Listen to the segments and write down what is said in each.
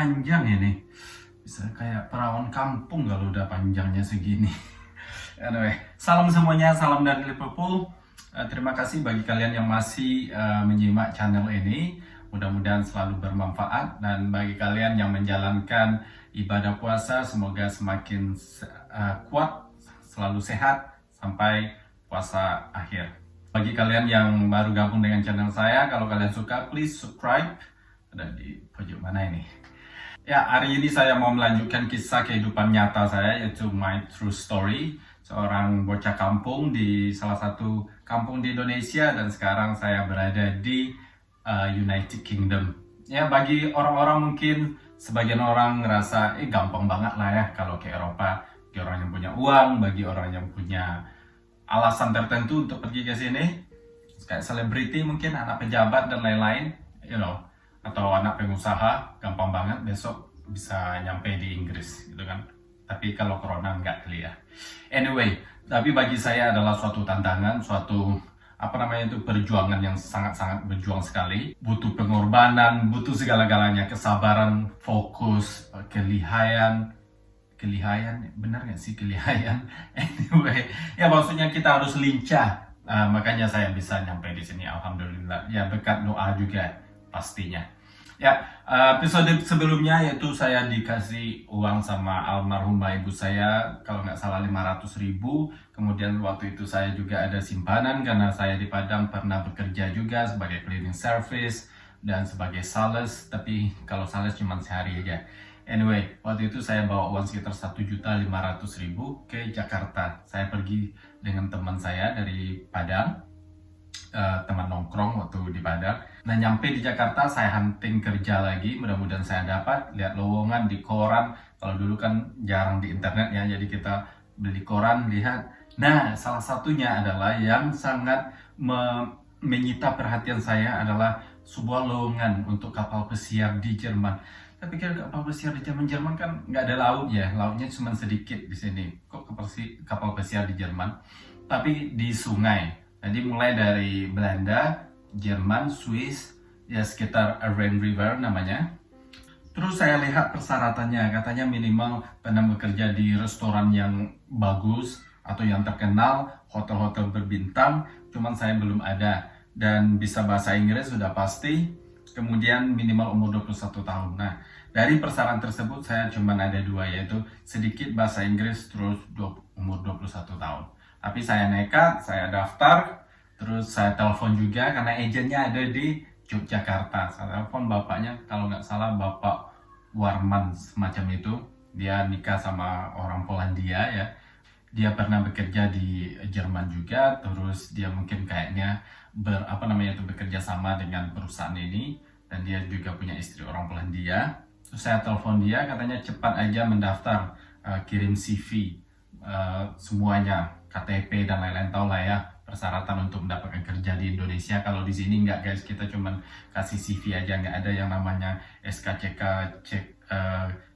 panjang ini. Bisa kayak perawan kampung kalau udah panjangnya segini. Anyway, salam semuanya, salam dari Liverpool. Terima kasih bagi kalian yang masih menyimak channel ini. Mudah-mudahan selalu bermanfaat, dan bagi kalian yang menjalankan ibadah puasa, semoga semakin kuat, selalu sehat sampai puasa akhir. Bagi kalian yang baru gabung dengan channel saya, kalau kalian suka, please subscribe. Ada di pojok mana ini? Ya, hari ini saya mau melanjutkan kisah kehidupan nyata saya, yaitu my true story. Seorang bocah kampung di salah satu kampung di Indonesia, dan sekarang saya berada di United Kingdom. Ya, bagi orang-orang mungkin sebagian orang ngerasa gampang banget lah ya kalau ke Eropa. Bagi orang yang punya uang, bagi orang yang punya alasan tertentu untuk pergi ke sini, kayak selebriti mungkin, anak pejabat dan lain-lain, atau anak pengusaha, gampang banget besok bisa nyampe di Inggris gitu kan. Tapi kalau corona nggak kali ya. Anyway, tapi bagi saya adalah suatu tantangan, suatu perjuangan yang sangat-sangat berjuang sekali. Butuh pengorbanan, butuh segala-galanya, kesabaran, fokus, kelihayan, benar nggak sih kelihayan? Anyway, ya maksudnya kita harus lincah. Makanya saya bisa nyampe di sini, alhamdulillah. Ya berkat doa juga pastinya. Ya, episode sebelumnya yaitu saya dikasih uang sama almarhumah ibu saya, kalau nggak salah 500.000. Kemudian waktu itu saya juga ada simpanan karena saya di Padang pernah bekerja juga sebagai cleaning service dan sebagai sales, tapi kalau sales cuma sehari aja. Anyway, waktu itu saya bawa uang sekitar 1.500.000 ke Jakarta. Saya pergi dengan teman saya dari Padang, teman nongkrong waktu di Padang. Nah, nyampe di Jakarta saya hunting kerja lagi, mudah-mudahan saya dapat. Lihat lowongan di koran, kalau dulu kan jarang di internet ya, jadi kita beli koran, lihat. Nah, salah satunya adalah yang sangat menyita perhatian saya adalah sebuah lowongan untuk kapal pesiar di Jerman. Tapi kalau kapal pesiar di Jerman kan nggak ada laut ya, lautnya cuma sedikit di sini. Kok kapal pesiar di Jerman? Tapi di sungai. Jadi mulai dari Belanda, Jerman, Swiss, ya sekitar Rhine River namanya. Terus saya lihat persyaratannya, katanya minimal pernah bekerja di restoran yang bagus atau yang terkenal, hotel-hotel berbintang, cuman saya belum ada. Dan bisa bahasa Inggris sudah pasti. Kemudian minimal umur 21 tahun. Nah, dari persyaratan tersebut saya cuma ada dua, yaitu sedikit bahasa Inggris terus umur 21 tahun. Tapi saya nekat, saya daftar, terus saya telepon juga karena agennya ada di Yogyakarta. Saya telepon bapaknya, kalau nggak salah Bapak Warman semacam itu. Dia nikah sama orang Polandia ya. Dia pernah bekerja di Jerman juga, terus dia mungkin kayaknya bekerja sama dengan perusahaan ini, dan dia juga punya istri orang Polandia. Terus saya telepon dia, katanya cepat aja mendaftar, kirim CV, semuanya, KTP dan lain-lain, tau lah ya persyaratan untuk mendapatkan kerja di Indonesia. Kalau di sini nggak guys, kita cuman kasih CV aja, nggak ada yang namanya SKCK, cek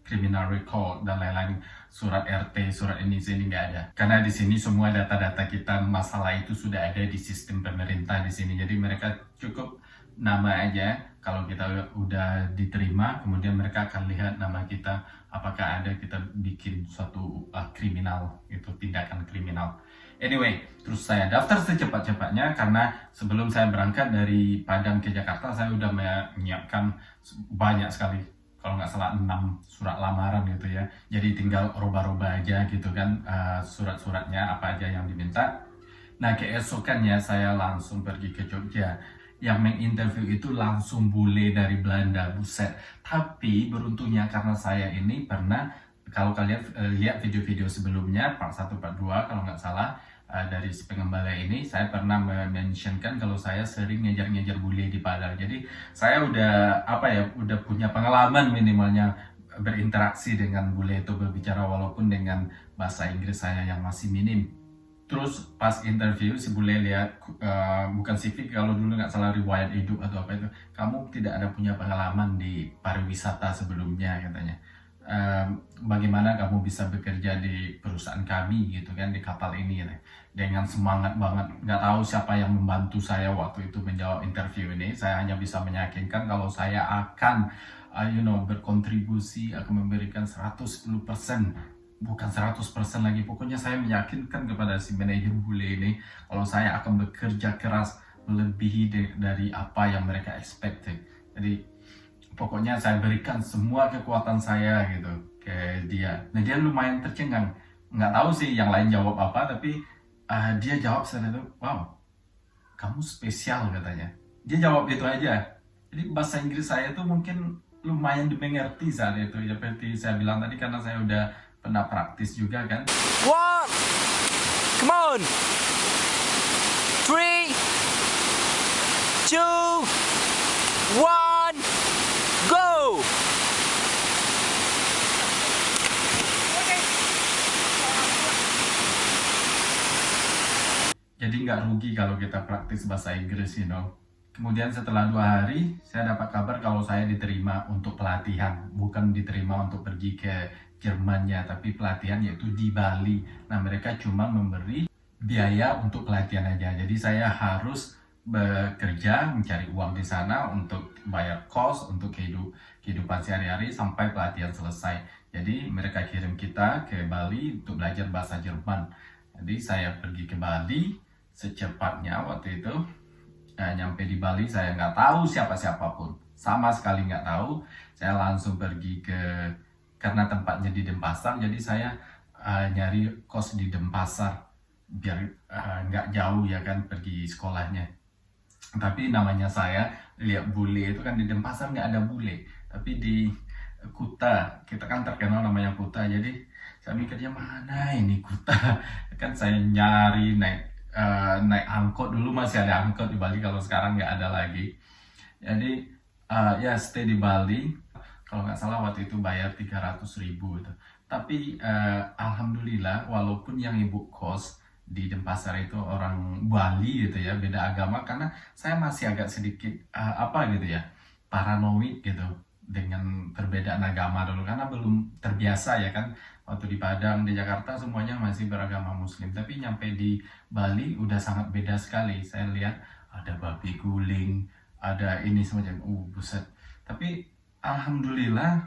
criminal record dan lain-lain, surat RT, surat ini sini nggak ada. Karena di sini semua data-data kita masalah itu sudah ada di sistem pemerintah di sini. Jadi mereka cukup nama aja. Kalau kita udah diterima, kemudian mereka akan lihat nama kita, apakah ada kita bikin suatu kriminal, itu tindakan kriminal. Anyway, terus saya daftar secepat-cepatnya karena sebelum saya berangkat dari Padang ke Jakarta, saya udah menyiapkan banyak sekali, kalau nggak salah 6 surat lamaran gitu ya. Jadi tinggal roba-roba aja gitu kan, surat-suratnya apa aja yang diminta. Nah, keesokannya saya langsung pergi ke Jogja. Yang menginterview itu langsung bule dari Belanda, buset. Tapi beruntungnya karena saya ini pernah, kalau kalian lihat video-video sebelumnya, part 1, part 2 kalau nggak salah, dari si pengembala ini, saya pernah mentionkan kalau saya sering ngejar-ngejar bule di Padang. Jadi saya udah punya pengalaman minimalnya berinteraksi dengan bule itu, berbicara walaupun dengan bahasa Inggris saya yang masih minim. Terus pas interview si bule lihat bukan CV, kalau dulu nggak salah riwayat hidup atau apa itu, kamu tidak ada punya pengalaman di pariwisata sebelumnya katanya. Bagaimana kamu bisa bekerja di perusahaan kami gitu kan, di kapal ini gitu. Dengan semangat banget. Nggak tahu siapa yang membantu saya waktu itu menjawab interview ini. Saya hanya bisa meyakinkan kalau saya akan berkontribusi, akan memberikan 110%, bukan 100% lagi. Pokoknya saya meyakinkan kepada si manajer bule ini kalau saya akan bekerja keras melebihi dari apa yang mereka expected. Jadi pokoknya saya berikan semua kekuatan saya gitu ke dia. Nah dia lumayan tercengang, nggak tahu sih yang lain jawab apa, tapi dia jawab saat itu, wow, kamu spesial katanya. Dia jawab itu aja. Jadi bahasa Inggris saya tuh mungkin lumayan dimengerti saat itu. Ya, seperti saya bilang tadi, karena saya udah pernah praktis juga kan. One, come on, 3, 2, 1, go! Jadi nggak rugi kalau kita praktis bahasa Inggris, Kemudian setelah 2 hari, saya dapat kabar kalau saya diterima untuk pelatihan. Bukan diterima untuk pergi ke Jermannya, tapi pelatihan yaitu di Bali. Nah, mereka cuma memberi biaya untuk pelatihan aja. Jadi saya harus bekerja, mencari uang di sana untuk bayar kos, untuk kehidupan sehari-hari sampai pelatihan selesai. Jadi mereka kirim kita ke Bali untuk belajar bahasa Jerman. Jadi saya pergi ke Bali secepatnya waktu itu. Nyampe di Bali saya nggak tahu siapa-siapa pun, sama sekali nggak tahu. Saya langsung pergi karena tempatnya di Denpasar, jadi saya nyari kos di Denpasar biar nggak jauh ya kan pergi sekolahnya. Tapi namanya saya lihat bule itu kan di Denpasar nggak ada bule, tapi di Kuta kita kan terkenal namanya Kuta, jadi saya mikirnya mana ini Kuta. Kan saya nyari naik angkot, dulu masih ada angkot di Bali, kalau sekarang nggak ada lagi. Jadi ya stay di Bali, kalau nggak salah waktu itu bayar 300.000 gitu. Tapi alhamdulillah, walaupun yang ibu kos di Denpasar itu orang Bali gitu ya, beda agama, karena saya masih agak sedikit paranoid gitu dengan perbedaan agama dulu, karena belum terbiasa ya kan. Waktu di Padang, di Jakarta semuanya masih beragama Muslim, tapi nyampe di Bali udah sangat beda sekali. Saya lihat ada babi guling, ada ini semacam, buset. Tapi alhamdulillah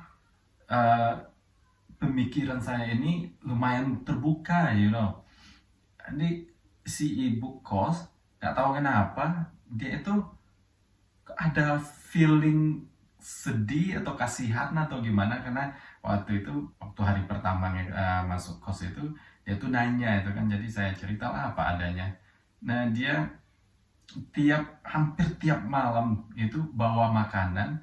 pemikiran saya ini lumayan terbuka, Jadi si ibu kos, nggak tahu kenapa dia itu ada feeling sedih atau kasihan atau gimana, karena waktu hari pertama masuk kos itu dia tuh nanya itu kan, jadi saya ceritalah apa adanya. Nah dia hampir tiap malam itu bawa makanan,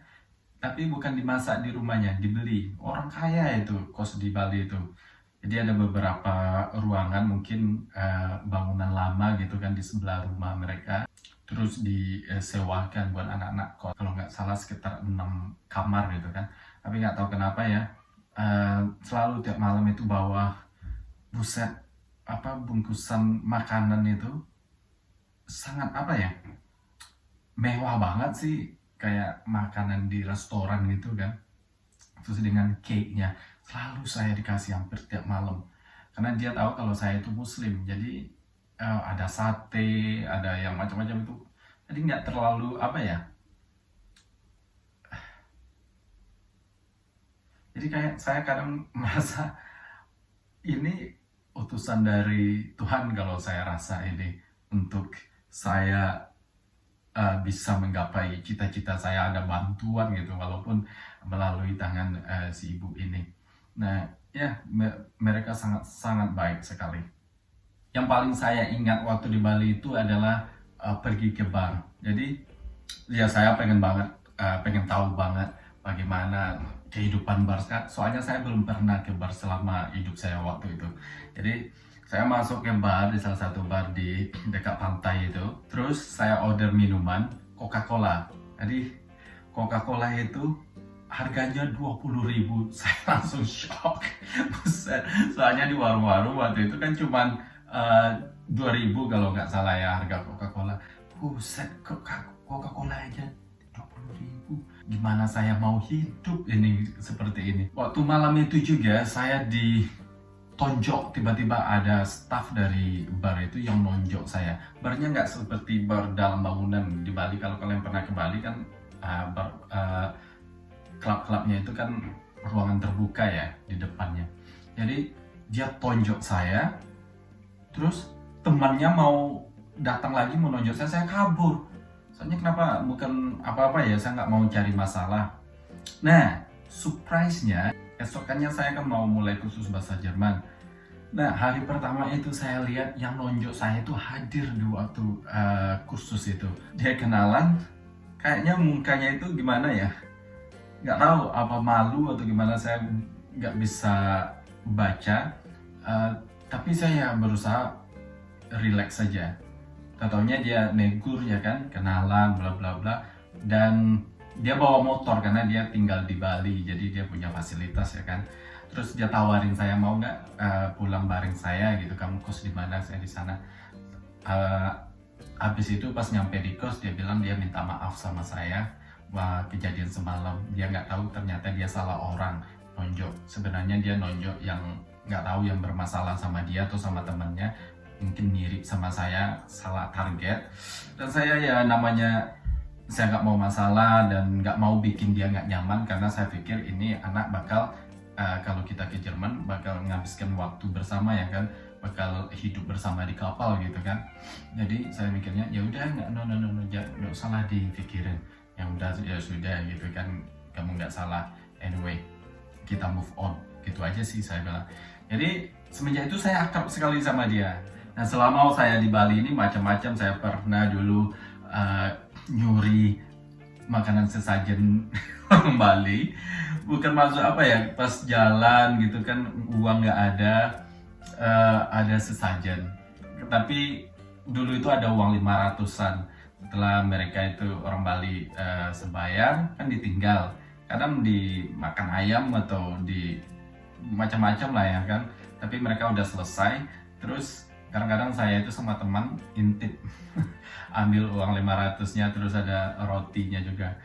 tapi bukan dimasak di rumahnya, dibeli. Orang kaya itu kos di Bali itu. Jadi ada beberapa ruangan, mungkin bangunan lama gitu kan di sebelah rumah mereka, terus disewakan buat anak-anak kos. Kalau nggak salah sekitar 6 kamar gitu kan. Tapi nggak tahu kenapa ya, selalu tiap malam itu bawa bungkusan makanan itu sangat mewah banget sih, kayak makanan di restoran gitu kan. Terus dengan cake-nya selalu saya dikasih hampir tiap malam, karena dia tahu kalau saya itu Muslim. Jadi ada sate, ada yang macam-macam itu. Jadi nggak terlalu jadi kayak saya kadang merasa ini utusan dari Tuhan, kalau saya rasa ini untuk saya bisa menggapai cita-cita saya, ada bantuan gitu, walaupun melalui tangan si ibu ini. Nah ya, mereka sangat baik sekali. Yang paling saya ingat waktu di Bali itu adalah pergi ke bar. Jadi ya saya pengen tahu banget bagaimana kehidupan bar. Soalnya saya belum pernah ke bar selama hidup saya waktu itu. Jadi saya masuk ke bar, di salah satu bar di dekat pantai itu. Terus saya order minuman Coca-Cola. Jadi Coca-Cola itu harganya 20.000. Saya langsung shock. Buset. Soalnya di warung-warung waktu itu kan cuman 2.000 kalau nggak salah ya harga Coca-Cola. Buset, Coca-Cola aja 20.000. Gimana saya mau hidup ini seperti ini? Waktu malam itu juga saya ditonjok, tiba-tiba ada staff dari bar itu yang nonjok saya. Barnya nggak seperti bar dalam bangunan di Bali. Kalau kalian pernah ke Bali kan klub-klubnya itu kan ruangan terbuka ya di depannya. Jadi dia tonjok saya, terus temannya mau datang lagi mau nonjok saya kabur. Soalnya kenapa? Bukan apa-apa ya, saya nggak mau cari masalah. Nah, surprise-nya esokannya saya kan mau mulai kursus bahasa Jerman. Nah, hari pertama itu saya lihat yang nonjok saya itu hadir di waktu kursus itu. Dia kenalan, kayaknya mukanya itu gimana ya? Nggak tahu apa malu atau gimana, saya nggak bisa baca. Tapi saya berusaha relax saja. Taunya dia negur ya kan, kenalan bla bla bla, dan dia bawa motor karena dia tinggal di Bali, jadi dia punya fasilitas ya kan. Terus dia tawarin saya mau nggak pulang bareng saya gitu, kamu kos di mana, saya di sana. Habis itu pas nyampe di kos dia bilang dia minta maaf sama saya, wah kejadian semalam. Dia nggak tahu ternyata dia salah orang nonjok. Sebenarnya dia nonjok yang nggak tahu yang bermasalah sama dia atau sama temannya, mungkin mirip sama saya, salah target. Dan saya ya namanya saya nggak mau masalah dan nggak mau bikin dia nggak nyaman, karena saya pikir ini anak bakal kalau kita ke Jerman bakal menghabiskan waktu bersama ya kan, bakal hidup bersama di kapal gitu kan. Jadi saya mikirnya ya udah nggak salah dipikirin, yang udah ya sudah gitu kan, kamu nggak salah, anyway kita move on gitu aja sih saya bilang. Jadi semenjak itu saya akrab sekali sama dia. Nah, selama saya di Bali ini macam-macam, saya pernah dulu nyuri makanan sesajen orang Bali. Bukan maksud apa ya, pas jalan gitu kan uang nggak ada, ada sesajen. Tapi dulu itu ada uang 500-an. Setelah mereka itu orang Bali sembayang kan ditinggal. Kadang dimakan ayam atau di macam-macam lah ya kan. Tapi mereka udah selesai, terus kadang-kadang saya itu sama teman intip ambil uang 500-nya, terus ada rotinya juga.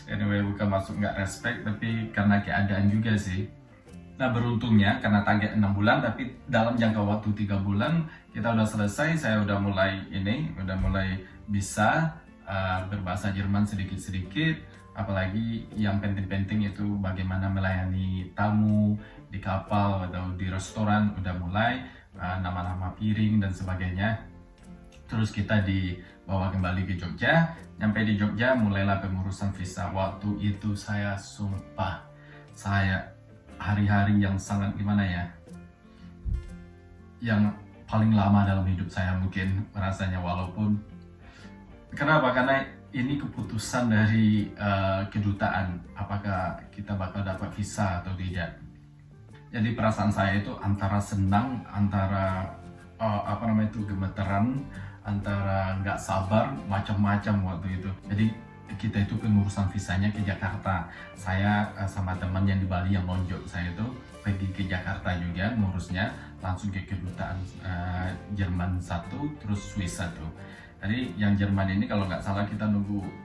Anyway, bukan masuk nggak respect, tapi karena keadaan juga sih. Nah, beruntungnya karena target 6 bulan, tapi dalam jangka waktu 3 bulan kita udah selesai. Saya udah mulai bisa berbahasa Jerman sedikit-sedikit. Apalagi yang penting-penting itu bagaimana melayani tamu di kapal atau di restoran, udah mulai nama-nama piring dan sebagainya. Terus kita dibawa kembali ke Jogja. Nyampe di Jogja mulailah pengurusan visa. Waktu itu saya sumpah, saya hari-hari yang sangat gimana ya, yang paling lama dalam hidup saya mungkin rasanya. Walaupun kenapa? Karena ini keputusan dari kedutaan, apakah kita bakal dapat visa atau tidak. Jadi perasaan saya itu antara senang, antara gemeteran, antara nggak sabar, macam-macam waktu itu. Jadi kita itu pengurusan visanya ke Jakarta. Saya sama teman yang di Bali yang nonjok saya itu pergi ke Jakarta juga ngurusnya, langsung ke kedutaan Jerman satu, terus Swiss satu. Jadi yang Jerman ini kalau nggak salah kita nunggu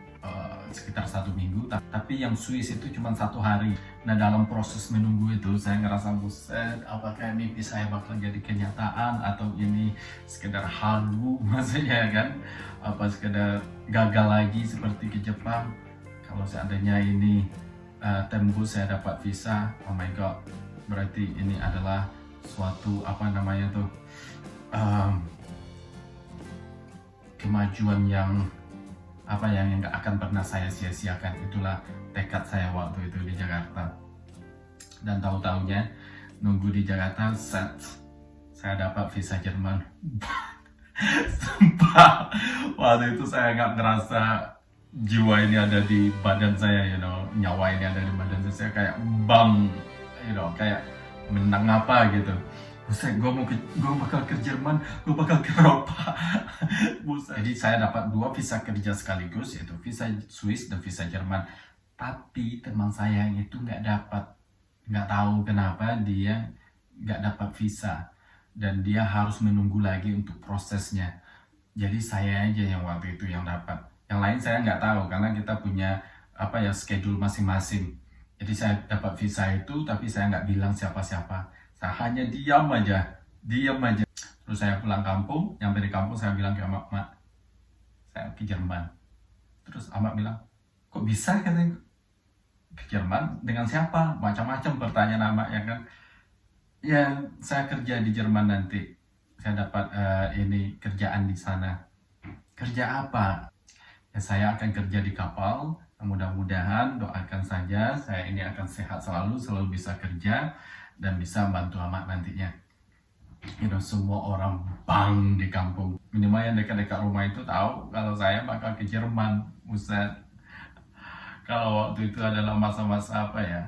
sekitar 1 minggu, tapi yang Swiss itu cuma 1 hari. Nah, dalam proses menunggu itu saya ngerasa buset, apakah mimpi saya bakal jadi kenyataan atau ini sekedar halu maksudnya kan, apa sekedar gagal lagi seperti ke Jepang. Kalau seandainya ini tembus saya dapat visa, oh my god, berarti ini adalah suatu kemajuan yang nggak akan pernah saya sia-siakan. Itulah tekad saya waktu itu di Jakarta. Dan tahu-taunya nunggu di Jakarta, saya dapat visa Jerman. Sumpah, waktu itu saya nggak ngerasa jiwa ini ada di badan saya, nyawa ini ada di badan saya, kayak bang, kayak menang apa gitu. Buset, gue bakal ke Jerman, gue bakal ke Eropa. Buset. Jadi saya dapat 2 visa kerja sekaligus, yaitu visa Swiss dan visa Jerman. Tapi teman saya yang itu nggak dapat, nggak tahu kenapa dia nggak dapat visa, dan dia harus menunggu lagi untuk prosesnya. Jadi saya aja yang waktu itu yang dapat. Yang lain saya nggak tahu karena kita punya schedule masing-masing. Jadi saya dapat visa itu, tapi saya nggak bilang siapa-siapa. Saya hanya diam aja. Terus saya pulang kampung, nyampe di kampung saya bilang ke Mak, saya ke Jerman. Terus Amak bilang, kok bisa katanya, ke Jerman dengan siapa? Macam-macam pertanyaan nama ya kan. Ya, saya kerja di Jerman nanti. Saya dapat ini kerjaan di sana. Kerja apa? Ya, saya akan kerja di kapal. Mudah-mudahan doakan saja saya ini akan sehat selalu bisa kerja dan bisa bantu amat nantinya. Semua orang bang di kampung minimal yang dekat-dekat rumah itu tahu kalau saya bakal ke Jerman. Buset, kalau waktu itu adalah masa-masa apa ya,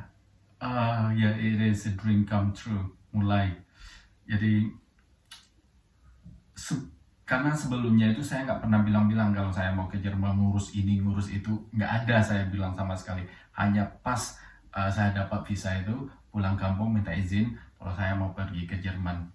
ya it is a dream come true mulai. Jadi karena sebelumnya itu saya nggak pernah bilang-bilang kalau saya mau ke Jerman, ngurus ini ngurus itu, nggak ada saya bilang sama sekali. Hanya pas saya dapat visa itu pulang kampung minta izin kalau saya mau pergi ke Jerman.